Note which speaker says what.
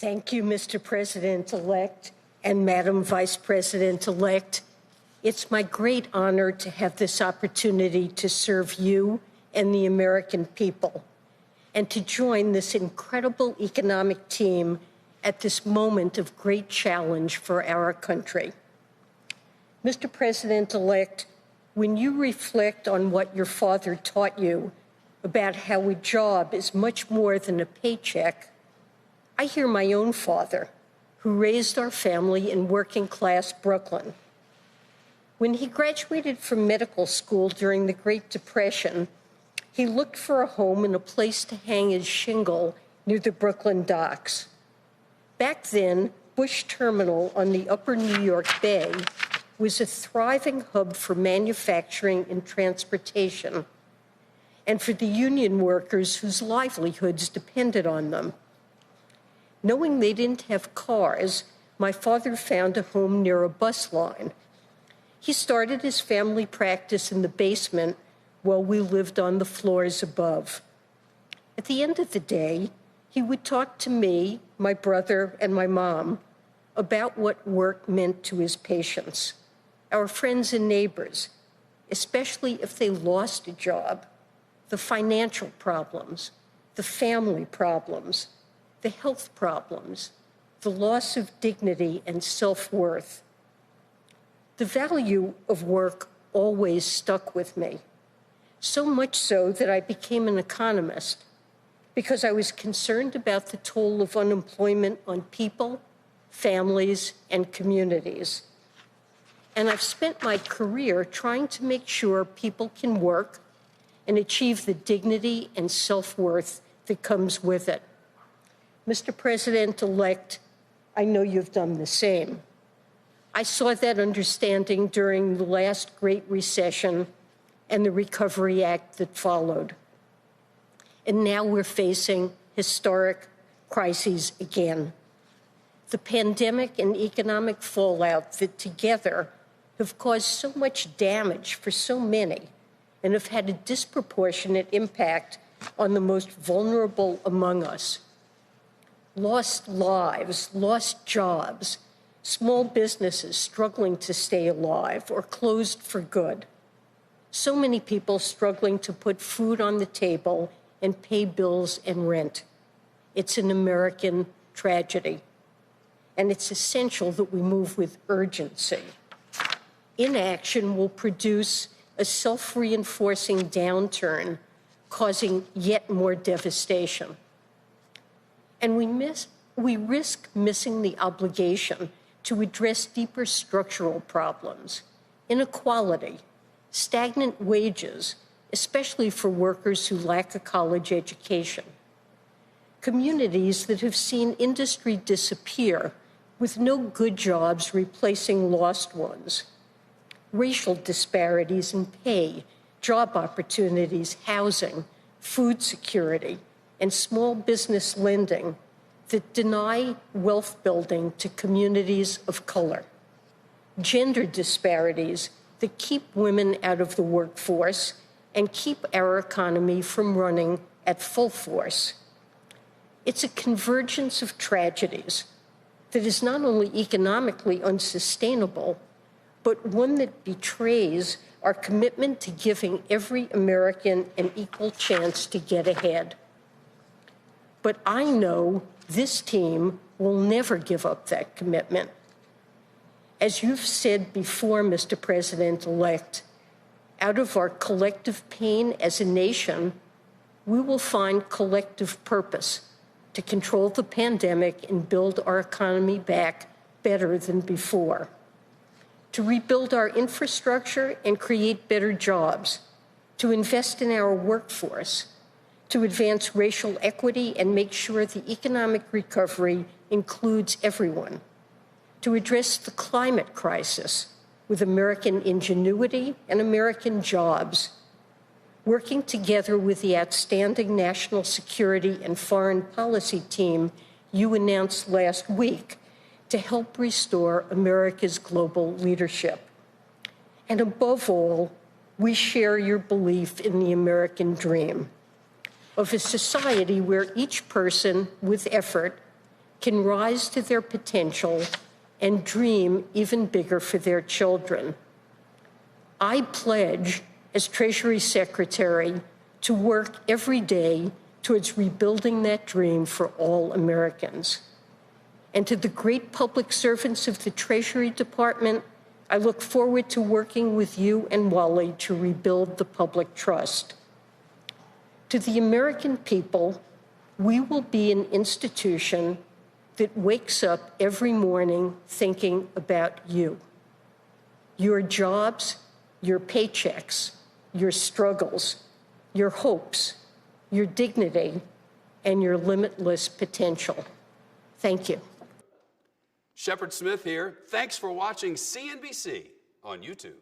Speaker 1: Thank you, Mr. President-elect and Madam Vice President-elect. It's my great honor to have this opportunity to serve you and the American people, and to join this incredible economic team at this moment of great challenge for our country. Mr. President-elect, when you reflect on what your father taught you about how a job is much more than a paycheck, I hear my own father, who raised our family in working-class Brooklyn. When he graduated from medical school during the Great Depression, he looked for a home and a place to hang his shingle near the Brooklyn docks. Back then, Bush Terminal on the upper New York Bay was a thriving hub for manufacturing and transportation, and for the union workers whose livelihoods depended on them. Knowing they didn't have cars, my father found a home near a bus line. He started his family practice in the basement while we lived on the floors above. At the end of the day, he would talk to me, my brother, and my mom about what work meant to his patients, our friends and neighbors, especially if they lost a job, the financial problems, the family problems, the health problems, the loss of dignity and self-worth. The value of work always stuck with me, so much so that I became an economist because I was concerned about the toll of unemployment on people, families, and communities. And I've spent my career trying to make sure people can work and achieve the dignity and self-worth that comes with it. Mr. President-elect, I know you've done the same. I saw that understanding during the last Great Recession and the Recovery Act that followed. And now we're facing historic crises again. The pandemic and economic fallout that together have caused so much damage for so many and have had a disproportionate impact on the most vulnerable among us. Lost lives, lost jobs, small businesses struggling to stay alive or closed for good. So many people struggling to put food on the table and pay bills and rent. It's an American tragedy, and it's essential that we move with urgency. Inaction will produce a self-reinforcing downturn, causing yet more devastation. And we risk missing the obligation to address deeper structural problems, inequality, stagnant wages, especially for workers who lack a college education, communities that have seen industry disappear with no good jobs replacing lost ones, racial disparities in pay, job opportunities, housing, food security, and small business lending that deny wealth building to communities of color, gender disparities that keep women out of the workforce and keep our economy from running at full force. It's a convergence of tragedies that is not only economically unsustainable, but one that betrays our commitment to giving every American an equal chance to get ahead. But I know this team will never give up that commitment. As you've said before, Mr. President-elect, out of our collective pain as a nation, we will find collective purpose to control the pandemic and build our economy back better than before, to rebuild our infrastructure and create better jobs, to invest in our workforce, to advance racial equity and make sure the economic recovery includes everyone, to address the climate crisis with American ingenuity and American jobs, working together with the outstanding national security and foreign policy team you announced last week to help restore America's global leadership. And above all, we share your belief in the American dream of a society where each person with effort can rise to their potential and dream even bigger for their children. I pledge, as Treasury Secretary, to work every day towards rebuilding that dream for all Americans. And to the great public servants of the Treasury Department, I look forward to working with you and Wally to rebuild the public trust. To the American people, we will be an institution that wakes up every morning thinking about you, your jobs, your paychecks, your struggles, your hopes, your dignity, and your limitless potential. Thank you.
Speaker 2: Shepard Smith here. Thanks for watching CNBC on YouTube.